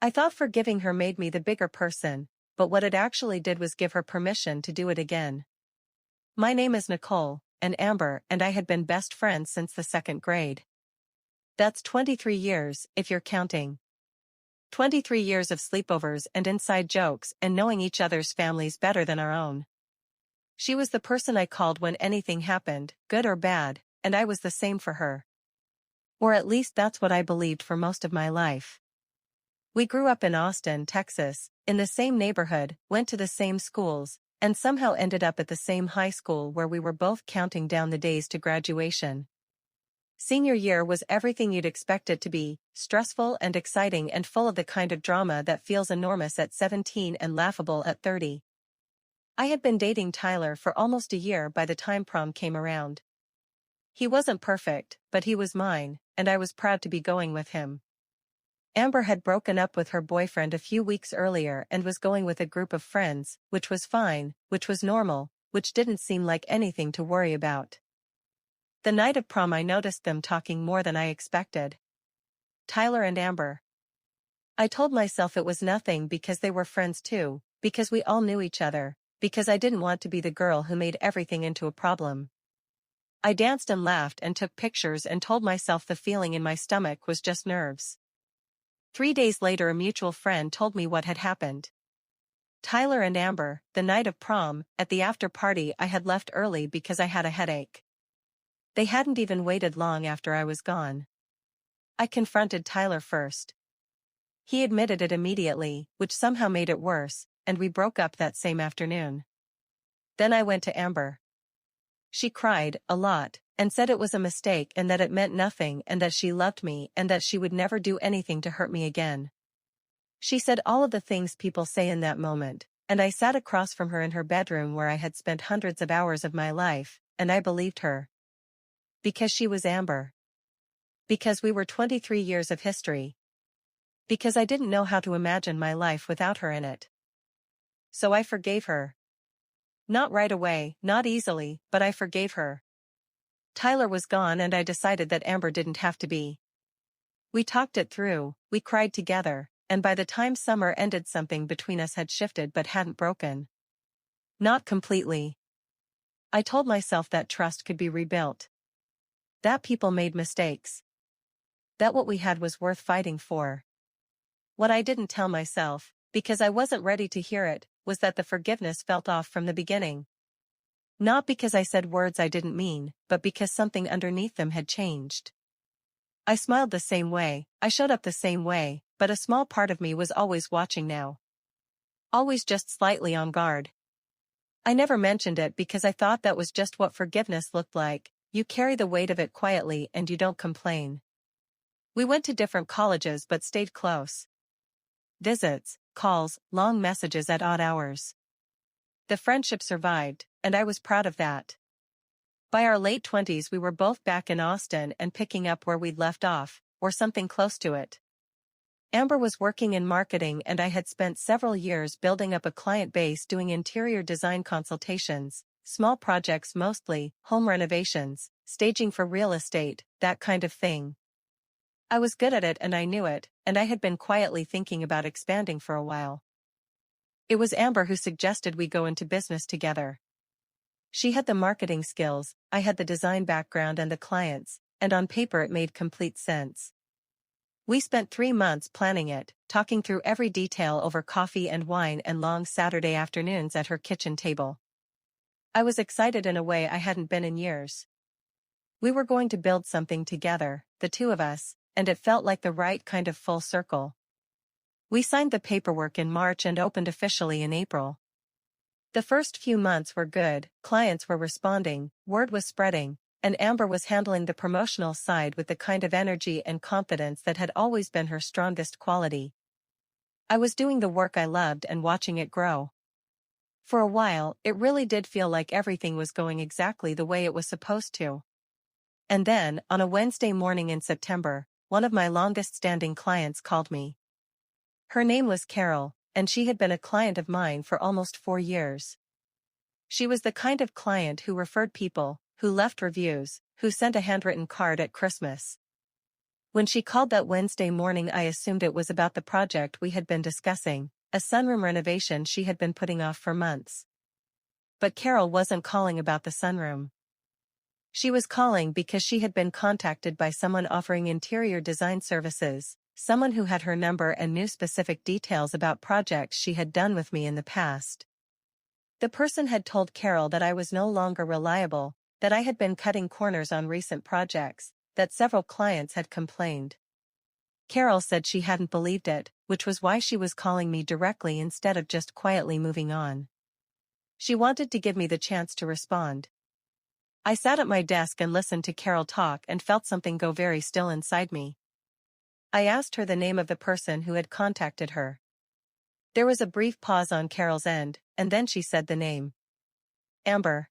I thought forgiving her made me the bigger person, but what it actually did was give her permission to do it again. My name is Nicole, and Amber and I had been best friends since the second grade. That's 23 years, if you're counting. 23 years of sleepovers and inside jokes and knowing each other's families better than our own. She was the person I called when anything happened, good or bad, and I was the same for her. Or at least that's what I believed for most of my life. We grew up in Austin, Texas, in the same neighborhood, went to the same schools, and somehow ended up at the same high school where we were both counting down the days to graduation. Senior year was everything you'd expect it to be, stressful and exciting and full of the kind of drama that feels enormous at 17 and laughable at 30. I had been dating Tyler for almost a year by the time prom came around. He wasn't perfect, but he was mine, and I was proud to be going with him. Amber had broken up with her boyfriend a few weeks earlier and was going with a group of friends, which was fine, which was normal, which didn't seem like anything to worry about. The night of prom I noticed them talking more than I expected. Tyler and Amber. I told myself it was nothing because they were friends too, because we all knew each other, because I didn't want to be the girl who made everything into a problem. I danced and laughed and took pictures and told myself the feeling in my stomach was just nerves. 3 days later a mutual friend told me what had happened. Tyler and Amber, the night of prom, at the after party I had left early because I had a headache. They hadn't even waited long after I was gone. I confronted Tyler first. He admitted it immediately, which somehow made it worse, and we broke up that same afternoon. Then I went to Amber. She cried, a lot, and said it was a mistake and that it meant nothing and that she loved me and that she would never do anything to hurt me again. She said all of the things people say in that moment, and I sat across from her in her bedroom where I had spent hundreds of hours of my life, and I believed her. Because she was Amber. Because we were 23 years of history. Because I didn't know how to imagine my life without her in it. So I forgave her. Not right away, not easily, but I forgave her. Tyler was gone and I decided that Amber didn't have to be. We talked it through, we cried together, and by the time summer ended something between us had shifted but hadn't broken. Not completely. I told myself that trust could be rebuilt. That people made mistakes. That what we had was worth fighting for. What I didn't tell myself, because I wasn't ready to hear it, was that the forgiveness felt off from the beginning. Not because I said words I didn't mean, but because something underneath them had changed. I smiled the same way, I showed up the same way, but a small part of me was always watching now. Always just slightly on guard. I never mentioned it because I thought that was just what forgiveness looked like. You carry the weight of it quietly and you don't complain. We went to different colleges but stayed close. Visits, calls, long messages at odd hours. The friendship survived, and I was proud of that. By our late 20s we were both back in Austin and picking up where we'd left off, or something close to it. Amber was working in marketing and I had spent several years building up a client base doing interior design consultations, small projects mostly, home renovations, staging for real estate, that kind of thing. I was good at it and I knew it, and I had been quietly thinking about expanding for a while. It was Amber who suggested we go into business together. She had the marketing skills, I had the design background and the clients, and on paper it made complete sense. We spent 3 months planning it, talking through every detail over coffee and wine and long Saturday afternoons at her kitchen table. I was excited in a way I hadn't been in years. We were going to build something together, the two of us, and it felt like the right kind of full circle. We signed the paperwork in March and opened officially in April. The first few months were good, clients were responding, word was spreading, and Amber was handling the promotional side with the kind of energy and confidence that had always been her strongest quality. I was doing the work I loved and watching it grow. For a while, it really did feel like everything was going exactly the way it was supposed to. And then, on a Wednesday morning in September, one of my longest-standing clients called me. Her name was Carol, and she had been a client of mine for almost 4 years. She was the kind of client who referred people, who left reviews, who sent a handwritten card at Christmas. When she called that Wednesday morning, I assumed it was about the project we had been discussing, a sunroom renovation she had been putting off for months. But Carol wasn't calling about the sunroom. She was calling because she had been contacted by someone offering interior design services, someone who had her number and knew specific details about projects she had done with me in the past. The person had told Carol that I was no longer reliable, that I had been cutting corners on recent projects, that several clients had complained. Carol said she hadn't believed it, which was why she was calling me directly instead of just quietly moving on. She wanted to give me the chance to respond. I sat at my desk and listened to Carol talk and felt something go very still inside me. I asked her the name of the person who had contacted her. There was a brief pause on Carol's end, and then she said the name. Amber.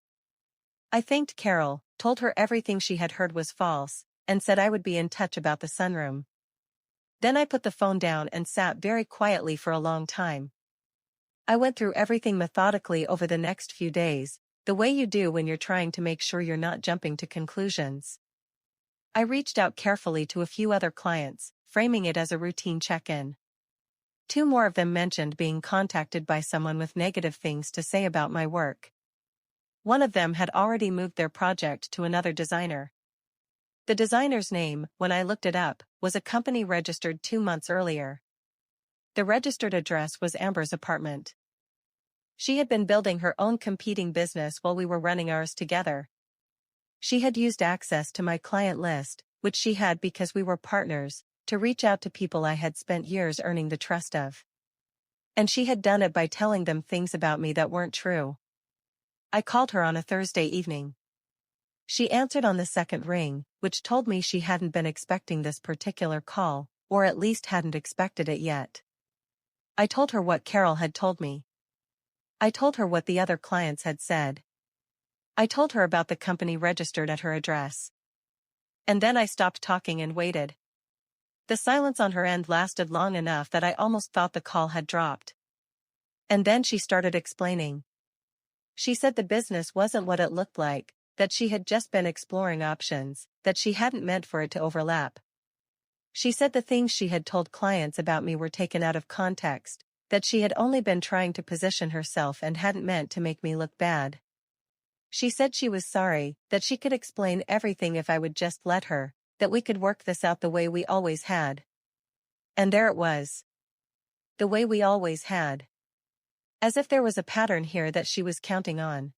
I thanked Carol, told her everything she had heard was false, and said I would be in touch about the sunroom. Then I put the phone down and sat very quietly for a long time. I went through everything methodically over the next few days, the way you do when you're trying to make sure you're not jumping to conclusions. I reached out carefully to a few other clients, framing it as a routine check-in. 2 more of them mentioned being contacted by someone with negative things to say about my work. One of them had already moved their project to another designer. The designer's name, when I looked it up, was a company registered 2 months earlier. The registered address was Amber's apartment. She had been building her own competing business while we were running ours together. She had used access to my client list, which she had because we were partners, to reach out to people I had spent years earning the trust of. And she had done it by telling them things about me that weren't true. I called her on a Thursday evening. She answered on the second ring, which told me she hadn't been expecting this particular call, or at least hadn't expected it yet. I told her what Carol had told me. I told her what the other clients had said. I told her about the company registered at her address. And then I stopped talking and waited. The silence on her end lasted long enough that I almost thought the call had dropped. And then she started explaining. She said the business wasn't what it looked like, that she had just been exploring options, that she hadn't meant for it to overlap. She said the things she had told clients about me were taken out of context, that she had only been trying to position herself and hadn't meant to make me look bad. She said she was sorry, that she could explain everything if I would just let her, that we could work this out the way we always had. And there it was. The way we always had. As if there was a pattern here that she was counting on.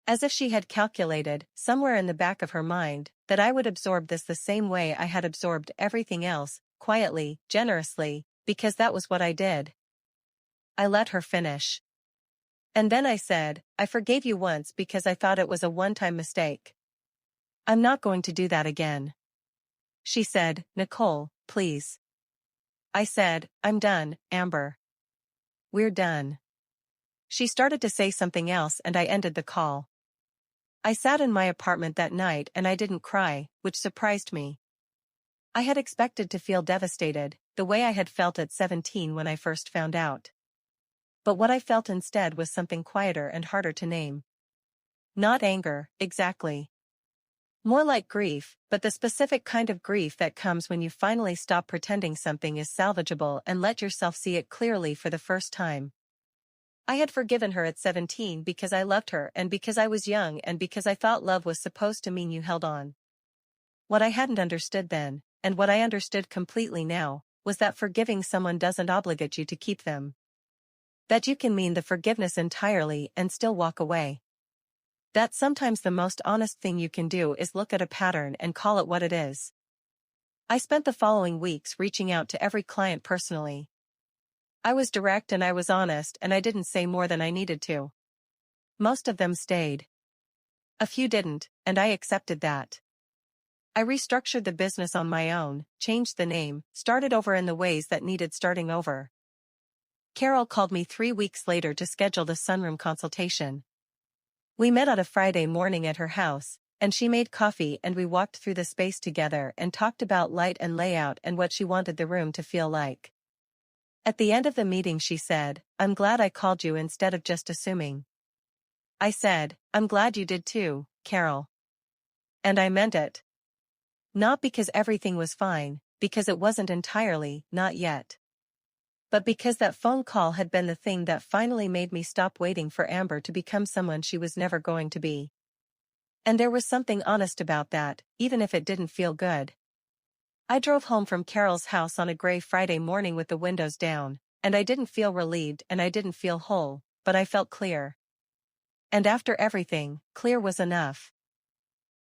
As if she had calculated, somewhere in the back of her mind, that I would absorb this the same way I had absorbed everything else, quietly, generously, because that was what I did. I let her finish. And then I said, I forgave you once because I thought it was a one-time mistake. I'm not going to do that again. She said, Nicole, please. I said, I'm done, Amber. We're done. She started to say something else and I ended the call. I sat in my apartment that night and I didn't cry, which surprised me. I had expected to feel devastated, the way I had felt at 17 when I first found out. But what I felt instead was something quieter and harder to name. Not anger, exactly. More like grief, but the specific kind of grief that comes when you finally stop pretending something is salvageable and let yourself see it clearly for the first time. I had forgiven her at 17 because I loved her and because I was young and because I thought love was supposed to mean you held on. What I hadn't understood then, and what I understood completely now, was that forgiving someone doesn't obligate you to keep them. That you can mean the forgiveness entirely and still walk away. That sometimes the most honest thing you can do is look at a pattern and call it what it is. I spent the following weeks reaching out to every client personally. I was direct and I was honest and I didn't say more than I needed to. Most of them stayed. A few didn't, and I accepted that. I restructured the business on my own, changed the name, started over in the ways that needed starting over. Carol called me 3 weeks later to schedule the sunroom consultation. We met on a Friday morning at her house, and she made coffee and we walked through the space together and talked about light and layout and what she wanted the room to feel like. At the end of the meeting she said, I'm glad I called you instead of just assuming. I said, I'm glad you did too, Carol. And I meant it. Not because everything was fine, because it wasn't entirely, not yet. But because that phone call had been the thing that finally made me stop waiting for Amber to become someone she was never going to be. And there was something honest about that, even if it didn't feel good. I drove home from Carol's house on a gray Friday morning with the windows down, and I didn't feel relieved and I didn't feel whole, but I felt clear. And after everything, clear was enough.